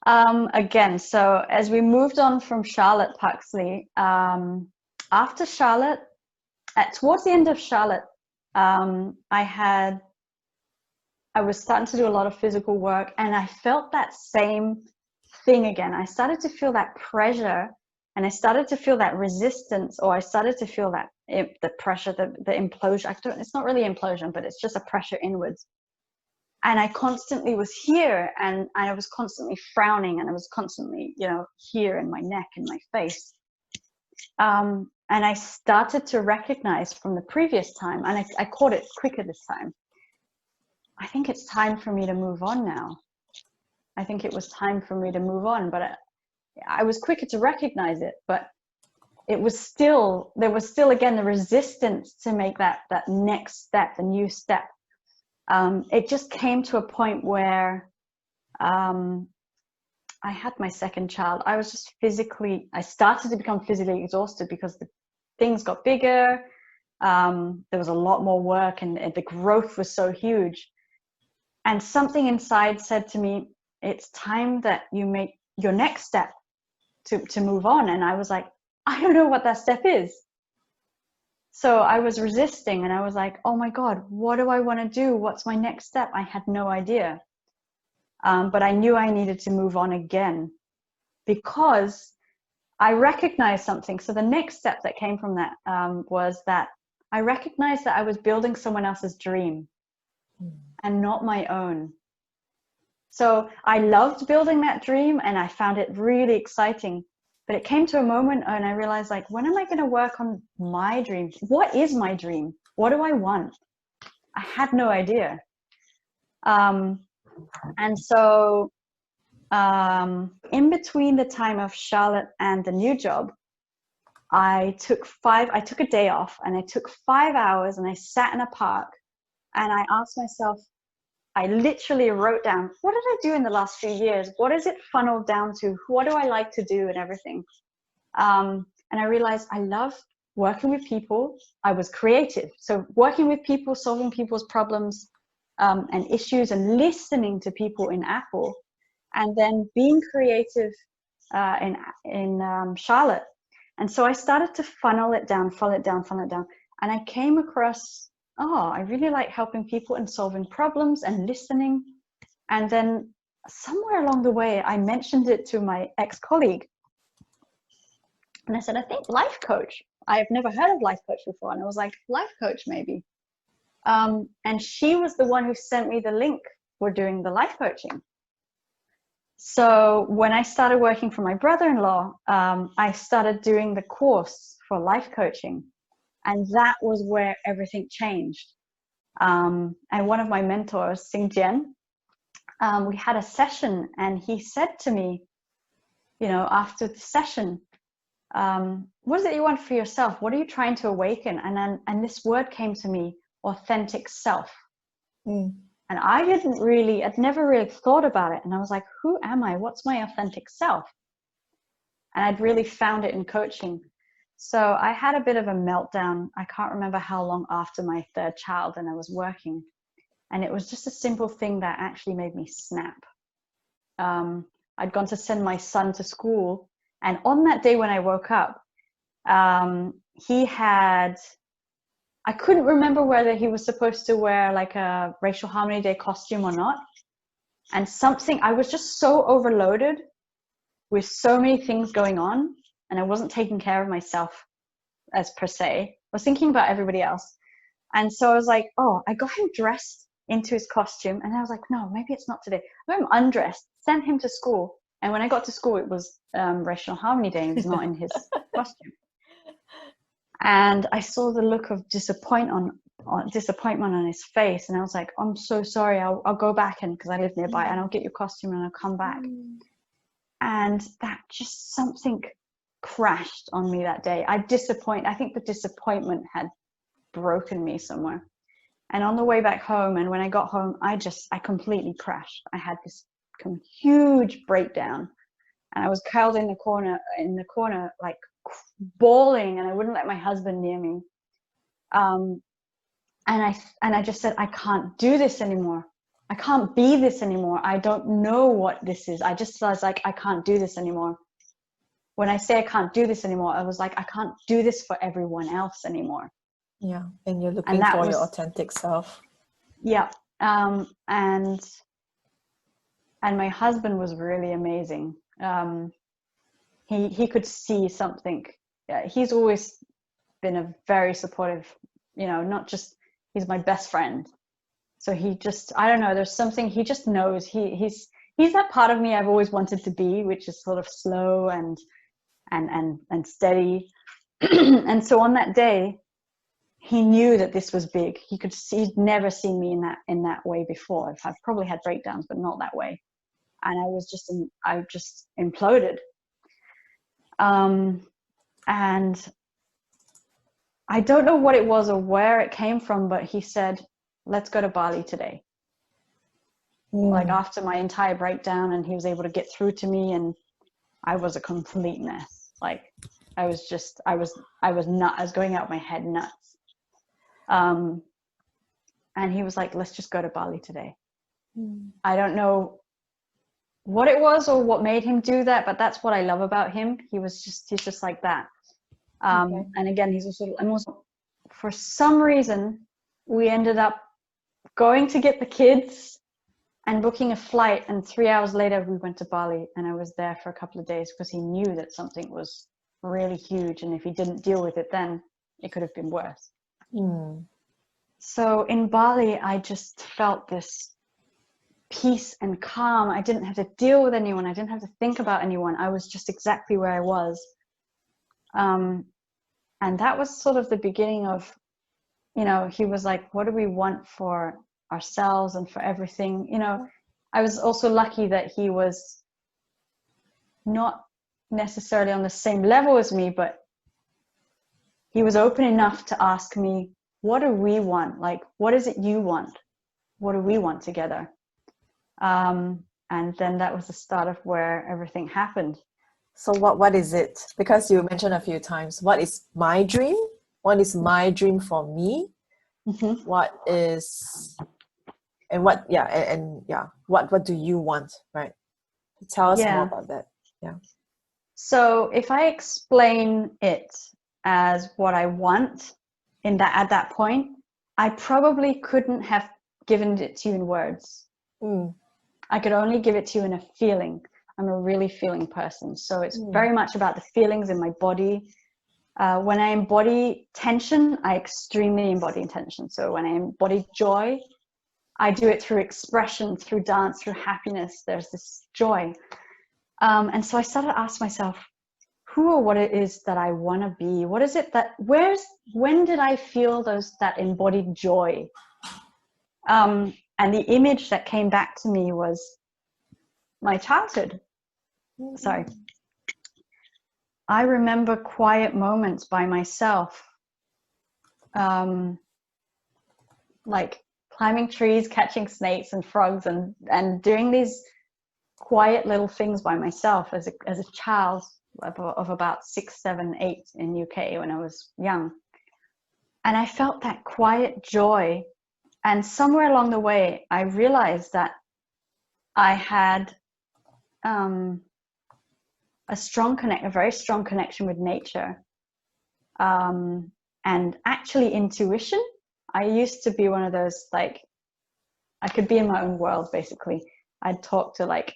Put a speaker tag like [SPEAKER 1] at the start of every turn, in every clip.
[SPEAKER 1] Again, so as we moved on from Charlotte Puxley, after Charlotte, towards the end of Charlotte, I was starting to do a lot of physical work, and I felt that same thing again. I started to feel that pressure, and I started to feel that resistance, or I started to feel that the pressure, the implosion. It's not really implosion, but it's just a pressure inwards. And I constantly was here, and I was constantly frowning, and I was constantly, here in my neck and my face. And I started to recognize from the previous time, and I caught it quicker this time. I think it's time for me to move on now. I think it was time for me to move on, but I was quicker to recognize it, but there was still again the resistance to make that next step, the new step. It just came to a point where I had my second child. I started to become physically exhausted because the things got bigger. There was a lot more work, and the growth was so huge. And something inside said to me, it's time that you make your next step to move on. And I was like, I don't know what that step is. So I was resisting, and I was like, oh my God, what do I want to do? What's my next step? I had no idea. But I knew I needed to move on again, because I recognized something. So the next step that came from that was that I recognized that I was building someone else's dream and not my own. So I loved building that dream, and I found it really exciting. But it came to a moment, and I realized, like, when am I going to work on my dream? What is my dream? What do I want? I had no idea. And so in between the time of Charlotte and the new job, I took a day off, and I took 5 hours, and I sat in a park, and I asked myself, I literally wrote down, what did I do in the last few years? What is it funneled down to? What do I like to do and everything? And I realized I love working with people. I was creative. So working with people, solving people's problems and issues, and listening to people in Apple, and then being creative in Charlotte. And so I started to funnel it down. And I came across, I really like helping people and solving problems and listening. And then somewhere along the way, I mentioned it to my ex-colleague. And I said, I think life coach. I have never heard of life coach before. And I was like, life coach, maybe. And she was the one who sent me the link for doing the life coaching. So when I started working for my brother-in-law, I started doing the course for life coaching. And that was where everything changed. And one of my mentors, Sing Jian, we had a session, and he said to me, after the session, what is it you want for yourself? What are you trying to awaken? And this word came to me, authentic self. And I'd never really thought about it. And I was like, who am I? What's my authentic self? And I'd really found it in coaching. So I had a bit of a meltdown. I can't remember how long after my third child, and I was working. And it was just a simple thing that actually made me snap. I'd gone to send my son to school. And on that day when I woke up, I couldn't remember whether he was supposed to wear like a Racial Harmony Day costume or not. And I was just so overloaded with so many things going on, and I wasn't taking care of myself as per se. I was thinking about everybody else. And so I was like, I got him dressed into his costume. And I was like, no, maybe it's not today. I got him undressed, sent him to school. And when I got to school, it was Racial Harmony Day, and he was not in his costume. And I saw the look of disappointment on his face. And I was like, I'm so sorry. I'll go back, because I live nearby, and I'll get your costume and I'll come back. And that just something crashed on me that day. I think the disappointment had broken me somewhere. And on the way back home, and when I got home, I completely crashed. I had this huge breakdown, and I was curled in the corner, like bawling, and I wouldn't let my husband near me. And I just said, I can't do this anymore. I can't be this anymore. I don't know what this is. I was like, I can't do this anymore. When I say I can't do this anymore, I was like, I can't do this for everyone else anymore.
[SPEAKER 2] Yeah, and you're looking for your authentic self.
[SPEAKER 1] Yeah. And my husband was really amazing. He could see something. He's always been a very supportive, not just, he's my best friend. So he just, I don't know, there's something, he just knows. He's that part of me I've always wanted to be, which is sort of slow and steady. And so on that day, he knew that this was big. He'd never seen me in that way before. I've probably had breakdowns, but not that way. And I just imploded. And I don't know what it was or where it came from, but he said, let's go to Bali today. Like after my entire breakdown, and he was able to get through to me, and I was a complete mess. Like I was going out my head nuts. And he was like, let's just go to Bali today. I don't know what it was or what made him do that, but that's what I love about him. He's just like that. And again, he's also, for some reason, we ended up going to get the kids and booking a flight. And 3 hours later, we went to Bali, and I was there for a couple of days because he knew that something was really huge. And if he didn't deal with it then, it could have been worse. So in Bali, I just felt this peace and calm. I didn't have to deal with anyone. I didn't have to think about anyone. I was just exactly where I was. And that was sort of the beginning of, he was like, what do we want for ourselves and for everything? I was also lucky that he was not necessarily on the same level as me, but he was open enough to ask me, what do we want? Like, what is it you want? What do we want together? And then that was the start of where everything happened.
[SPEAKER 2] So what is it? Because you mentioned a few times, what is my dream? What is my dream for me? What is, and what, what do you want, right? Tell us more about that. Yeah.
[SPEAKER 1] So if I explain it as what I want at that point, I probably couldn't have given it to you in words. I could only give it to you in a feeling. I'm a really feeling person. So it's very much about the feelings in my body. When I embody tension, I extremely embody tension. So when I embody joy, I do it through expression, through dance, through happiness. There's this joy. And so I started to ask myself, who or what it is that I want to be? What is it that, when did I feel that embodied joy? And the image that came back to me was my childhood. Sorry. I remember quiet moments by myself, like climbing trees, catching snakes and frogs, and doing these quiet little things by myself as a child of about 6, 7, 8 in UK when I was young. And I felt that quiet joy. And somewhere along the way, I realized that I had a very strong connection with nature, and actually intuition. I used to be one of those, like, I could be in my own world, basically. I'd talk to like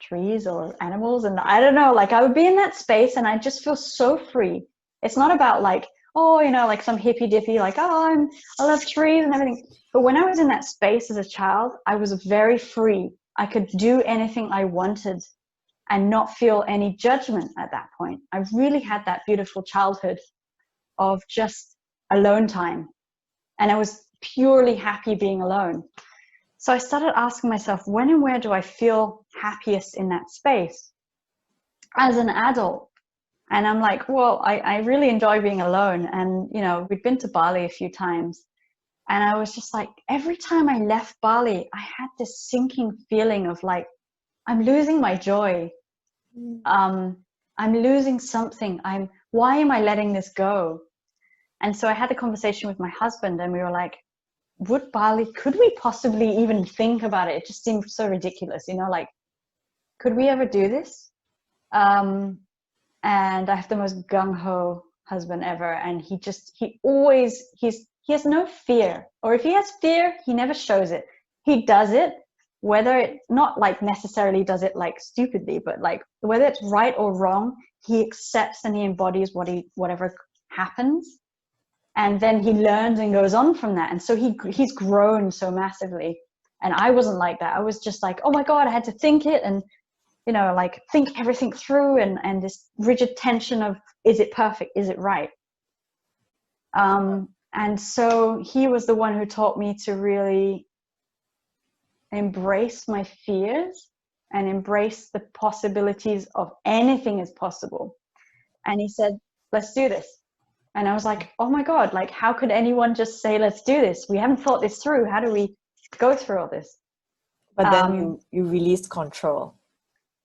[SPEAKER 1] trees or animals, and I don't know, like I would be in that space and I just feel so free. It's not about like, like some hippy dippy, like, I love trees and everything. But when I was in that space as a child, I was very free. I could do anything I wanted and not feel any judgment at that point. I really had that beautiful childhood of just alone time. And I was purely happy being alone. So I started asking myself, when and where do I feel happiest in that space as an adult? And I'm like, well, I really enjoy being alone. And, we'd been to Bali a few times. And I was just like, every time I left Bali, I had this sinking feeling of like, I'm losing my joy. I'm losing something. Why am I letting this go? And so I had a conversation with my husband, and we were like, could we possibly even think about it? It just seemed so ridiculous, you know, like, could we ever do this? And I have the most gung-ho husband ever, and he has no fear, or if he has fear, he never shows it. He does it, whether it not like necessarily does it like stupidly, but like whether it's right or wrong, he accepts and he embodies whatever happens, and then he learns and goes on from that. And so he's grown so massively. And I wasn't like that. I was just like, oh my God, I had to think it, and you know, like think everything through, and this rigid tension of, is it perfect? Is it right? And so he was the one who taught me to really embrace my fears and embrace the possibilities of anything is possible. And he said, let's do this. And I was like, oh my God, like, how could anyone just say, let's do this? We haven't thought this through. How do we go through all this?
[SPEAKER 2] But then you released control.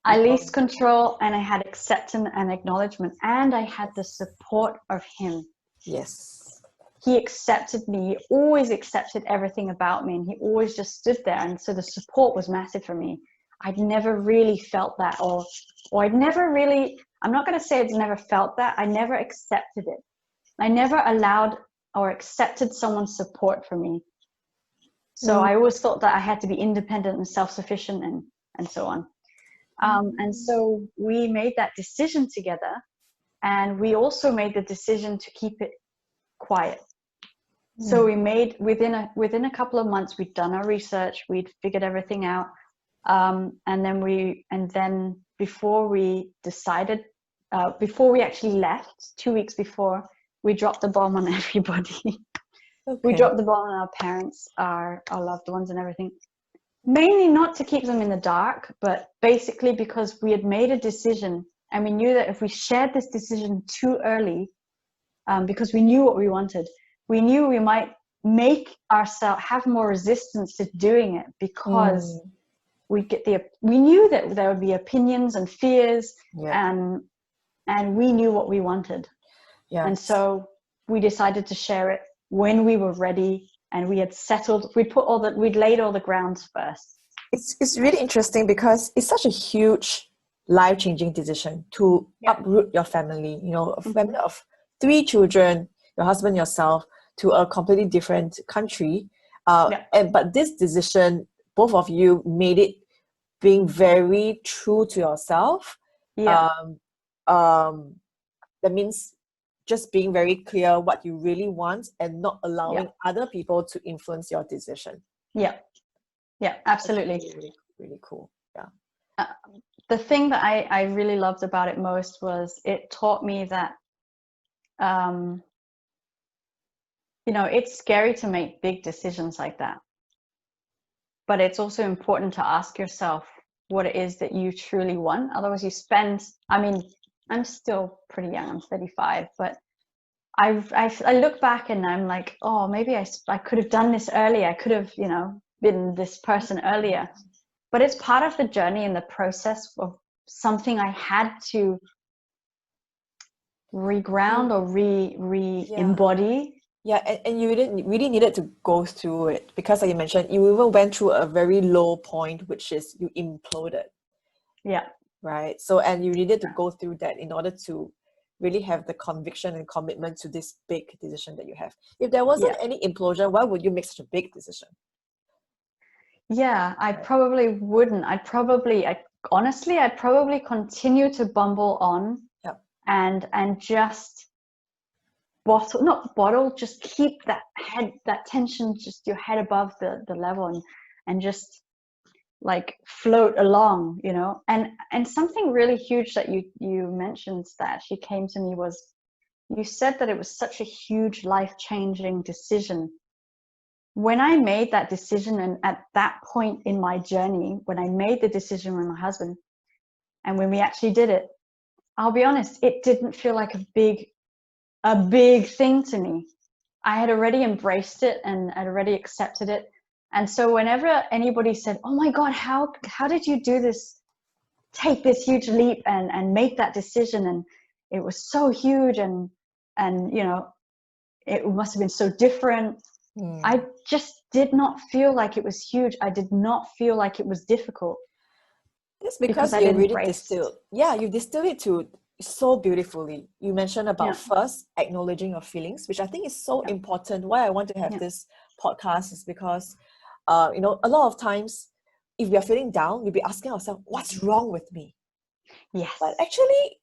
[SPEAKER 1] I released control, and I had acceptance and acknowledgement, and I had the support of him.
[SPEAKER 2] Yes.
[SPEAKER 1] He accepted me. He always accepted everything about me, and he always just stood there. And so the support was massive for me. I'd never really felt that, or I'd never really, I'm not going to say I'd never felt that. I never accepted it. I never allowed or accepted someone's support for me. So I always thought that I had to be independent and self-sufficient and so on. And so we made that decision together, and we also made the decision to keep it quiet. So we made, within a couple of months, we'd done our research, we'd figured everything out. And then before we decided, before we actually left, 2 weeks before, we dropped the bomb on everybody. Okay. We dropped the bomb on our parents, our loved ones and everything. Mainly not to keep them in the dark, but basically because we had made a decision, and we knew that if we shared this decision too early, because we knew what we wanted, we knew we might make ourselves have more resistance to doing it, because we knew that there would be opinions and fears, and we knew what we wanted. And so we decided to share it when we were ready, and we had settled, we'd laid all the grounds first.
[SPEAKER 2] It's really interesting because it's such a huge life-changing decision to uproot your family, you know, a family of 3 children, your husband, yourself, to a completely different country. But this decision, both of you made it being very true to yourself. That means just being very clear what you really want and not allowing other people to influence your decision.
[SPEAKER 1] Yeah, absolutely.
[SPEAKER 2] Really, really cool.
[SPEAKER 1] The thing that I really loved about it most was it taught me that, you know, it's scary to make big decisions like that. But it's also important to ask yourself what it is that you truly want. Otherwise you spend, I mean, I'm still pretty young, I'm 35, but I look back and I'm like, oh, maybe I could have done this earlier. I could have, you know, been this person earlier. But it's part of the journey and the process of something I had to reground or re-embody.
[SPEAKER 2] And you really needed to go through it, because like you mentioned, you even went through a very low point, which is you imploded. Right? So, and you needed to go through that in order to really have the conviction and commitment to this big decision that you have. If there wasn't any implosion, why would you make such a big decision? I probably wouldn't.
[SPEAKER 1] Honestly, I'd probably continue to bumble on and just just keep that tension, just your head above the level, and just like float along, you know. And something really huge that you mentioned that actually came to me was, you said that it was such a huge life-changing decision. When I made that decision, and at that point in my journey, when I made the decision with my husband, and when we actually did it, I'll be honest, it didn't feel like a big thing to me. I had already embraced it and I'd already accepted it. And so whenever anybody said, oh my God, how did you do this, take this huge leap and make that decision? And it was so huge, and you know, it must have been so different. I just did not feel like it was huge. I did not feel like it was difficult.
[SPEAKER 2] It's
[SPEAKER 1] Because
[SPEAKER 2] because
[SPEAKER 1] I'd
[SPEAKER 2] you really
[SPEAKER 1] embraced.
[SPEAKER 2] distilled. Yeah, you distilled it to so beautifully. You mentioned about
[SPEAKER 1] Yeah.
[SPEAKER 2] first acknowledging your feelings, which I think is so
[SPEAKER 1] Yeah.
[SPEAKER 2] important. Why I want to have
[SPEAKER 1] Yeah.
[SPEAKER 2] this podcast is because, you know, a lot of times if we are feeling down, we'll be asking ourselves, what's wrong with me?
[SPEAKER 1] Yes.
[SPEAKER 2] But actually,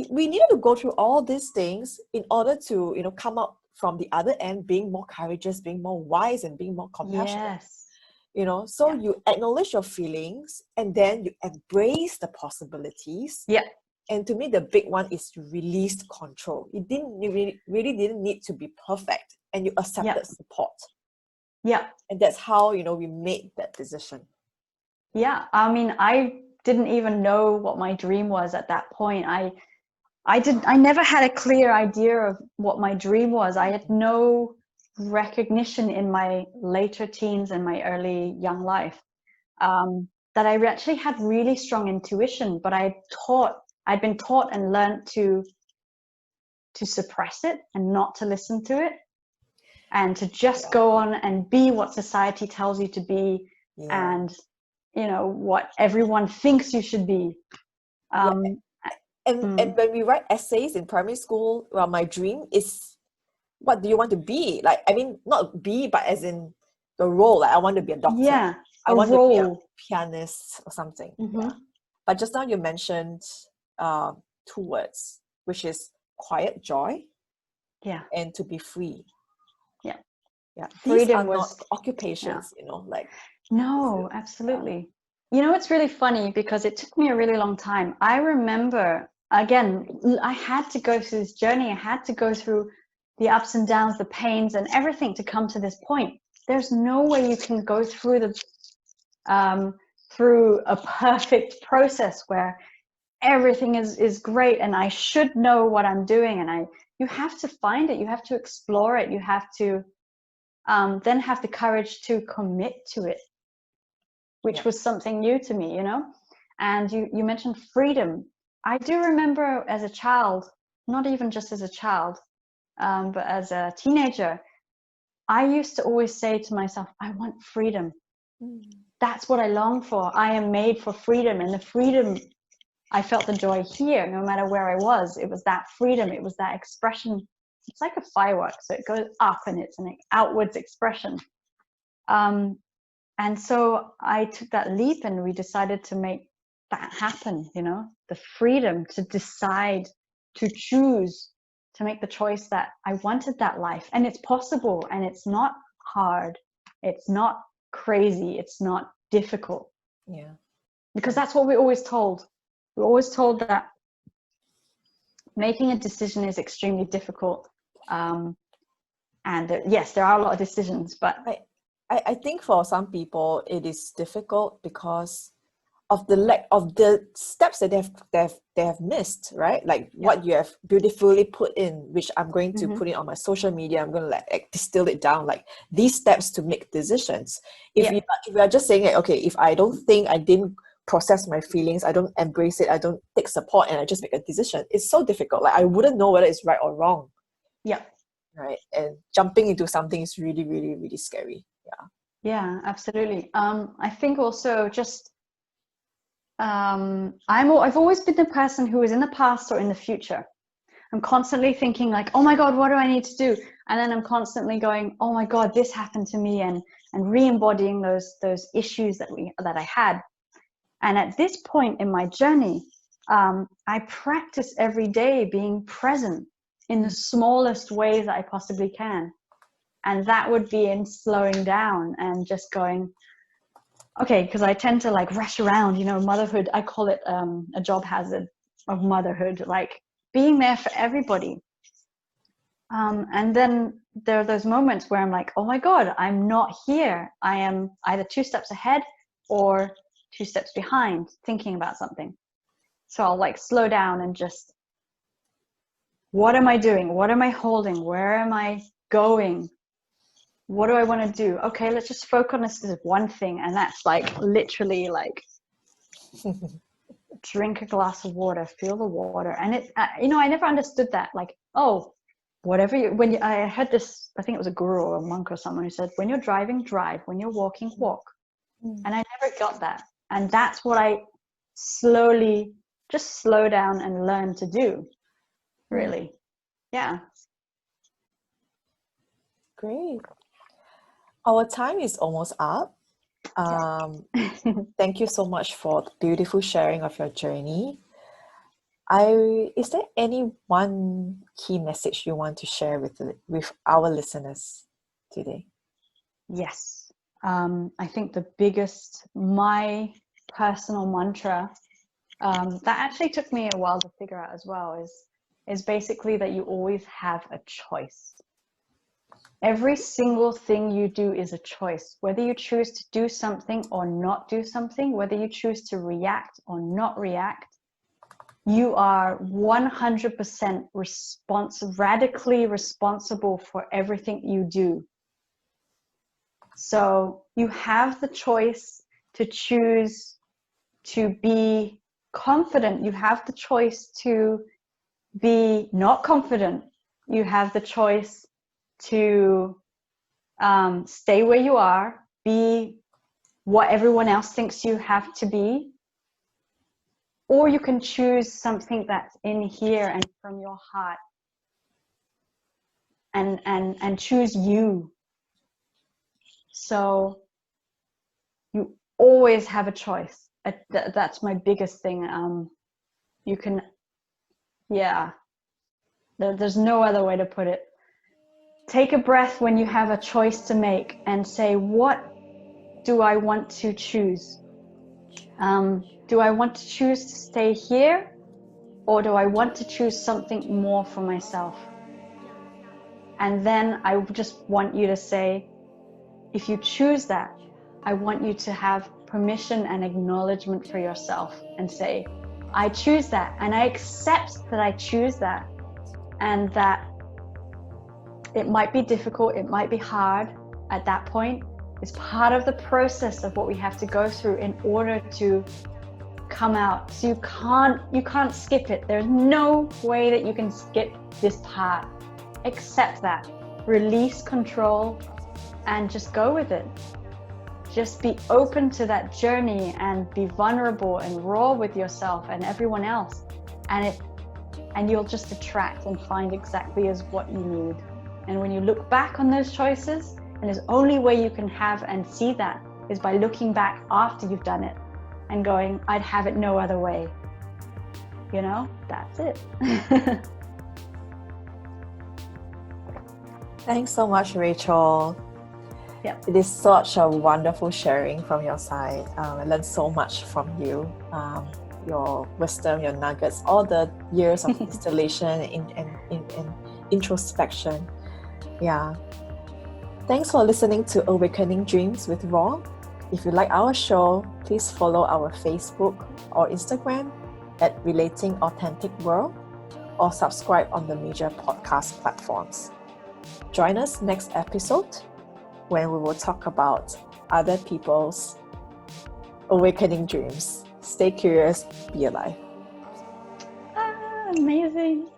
[SPEAKER 2] we needed to go through all these things in order to, you know, come out from the other end being more courageous, being more wise, and being more compassionate.
[SPEAKER 1] Yes.
[SPEAKER 2] You know, so
[SPEAKER 1] Yeah.
[SPEAKER 2] you acknowledge your feelings and then you embrace the possibilities.
[SPEAKER 1] Yeah.
[SPEAKER 2] And to me, the big one is you released control. You really didn't need to be perfect, and you
[SPEAKER 1] Yeah.
[SPEAKER 2] accepted support.
[SPEAKER 1] Yeah.
[SPEAKER 2] And that's how, you know, we made that decision.
[SPEAKER 1] Yeah. I mean, I didn't even know what my dream was at that point. I never had a clear idea of what my dream was. I had no recognition in my later teens and my early young life, that I actually had really strong intuition, but I'd been taught and learned to suppress it and not to listen to it, and to just go on and be what society tells you to be, and you know what everyone thinks you should be.
[SPEAKER 2] And when we write essays in primary school, well, my dream is, what do you want to be? Like, I mean, not be, but as in the role. Like, I want to be a doctor.
[SPEAKER 1] Yeah,
[SPEAKER 2] I
[SPEAKER 1] a
[SPEAKER 2] want to be a
[SPEAKER 1] role.
[SPEAKER 2] pianist or something.
[SPEAKER 1] Mm-hmm.
[SPEAKER 2] Yeah. But just now you mentioned two words, which is quiet joy.
[SPEAKER 1] Yeah.
[SPEAKER 2] And to be free.
[SPEAKER 1] Yeah.
[SPEAKER 2] Yeah. These
[SPEAKER 1] Freedom
[SPEAKER 2] are not
[SPEAKER 1] was,
[SPEAKER 2] occupations,
[SPEAKER 1] yeah.
[SPEAKER 2] you know, like.
[SPEAKER 1] No, absolutely. You know, it's really funny because it took me a really long time. I remember, again, I had to go through this journey. I had to go through the ups and downs, the pains, and everything to come to this point. There's no way you can go through through a perfect process where everything is great and I should know what I'm doing. And you have to find it. You have to explore it. You have to then have the courage to commit to it, which was something new to me, you know. And you mentioned freedom. I do remember as a child, not even just as a child, but as a teenager, I used to always say to myself, I want freedom. That's what I long for. I am made for freedom. And the freedom, I felt the joy here, no matter where I was. It was that freedom. It was that expression. It's like a firework. So it goes up and it's an outwards expression. And so I took that leap and we decided to make that happen, you know, the freedom to decide, to choose, to make the choice that I wanted that life. And it's possible, and it's not hard. It's not crazy. It's not difficult.
[SPEAKER 2] Yeah.
[SPEAKER 1] Because that's what we're always told. We're always told that making a decision is extremely difficult. And yes, there are a lot of decisions, but
[SPEAKER 2] I think for some people it is difficult because of the lack of the steps that they have missed, right? Like what you have beautifully put in, which I'm going to put it on my social media. I'm going to like distill it down, like these steps to make decisions. If you are just saying it, okay, if I don't think, I didn't process my feelings, I don't embrace it, I don't take support, and I just make a decision, it's so difficult. Like I wouldn't know whether it's right or wrong.
[SPEAKER 1] Yeah.
[SPEAKER 2] Right. And jumping into something is really, really, really scary.
[SPEAKER 1] Yeah, absolutely. I think also just I've always been the person who is in the past or in the future. I'm constantly thinking like, oh my God, what do I need to do? And then I'm constantly going, oh my God, this happened to me, and re-embodying those issues that I had. And at this point in my journey, I practice every day being present in the smallest ways that I possibly can. And that would be in slowing down and just going, okay, because I tend to like rush around, you know, motherhood, I call it a job hazard of motherhood, like being there for everybody. And then there are those moments where I'm like, oh my God, I'm not here. I am either 2 steps ahead or 2 steps behind thinking about something. So I'll like slow down and just, what am I doing? What am I holding? Where am I going? What do I want to do? Okay, let's just focus on this one thing. And that's like literally like drink a glass of water, feel the water. And it, you know, I never understood that. Like, oh, I heard this, I think it was a guru or a monk or someone who said, when you're driving, drive. When you're walking, walk. And I never got that. And that's what I slowly just slow down and learn to do, really. Yeah.
[SPEAKER 2] Great. Our time is almost up. Thank you so much for the beautiful sharing of your journey. Is there any one key message you want to share with our listeners today?
[SPEAKER 1] Yes. I think my personal mantra, that actually took me a while to figure out as well, is basically that you always have a choice. Every single thing you do is a choice. Whether you choose to do something or not do something, whether you choose to react or not react, you are 100% radically responsible for everything you do. So you have the choice to choose to be confident. You have the choice to be not confident. You have the choice to stay where you are, be what everyone else thinks you have to be, or you can choose something that's in here and from your heart, and choose you. So you always have a choice. That's my biggest thing. You can, yeah, there's no other way to put it. Take a breath when you have a choice to make and say, what do I want to choose? Do I want to choose to stay here, or do I want to choose something more for myself? And then I just want you to say, if you choose that, I want you to have permission and acknowledgement for yourself and say, I choose that, and I accept that I choose that, and that it might be difficult, it might be hard at that point. It's part of the process of what we have to go through in order to come out. So you can't skip it. There's no way that you can skip this part. Accept that. Release control and just go with it. Just be open to that journey and be vulnerable and raw with yourself and everyone else. And you'll just attract and find exactly as what you need. And when you look back on those choices, and there's only way you can have and see that is by looking back after you've done it and going, I'd have it no other way. You know, that's it.
[SPEAKER 2] Thanks so much, Rachel.
[SPEAKER 1] Yep.
[SPEAKER 2] It is such a wonderful sharing from your side. I learned so much from you. Your wisdom, your nuggets, all the years of installation and introspection. Yeah. Thanks for listening to Awakening Dreams with Raw. If you like our show, please follow our Facebook or Instagram at Relating Authentic World, or subscribe on the major podcast platforms. Join us next episode when we will talk about other people's awakening dreams. Stay curious, be alive.
[SPEAKER 1] Amazing.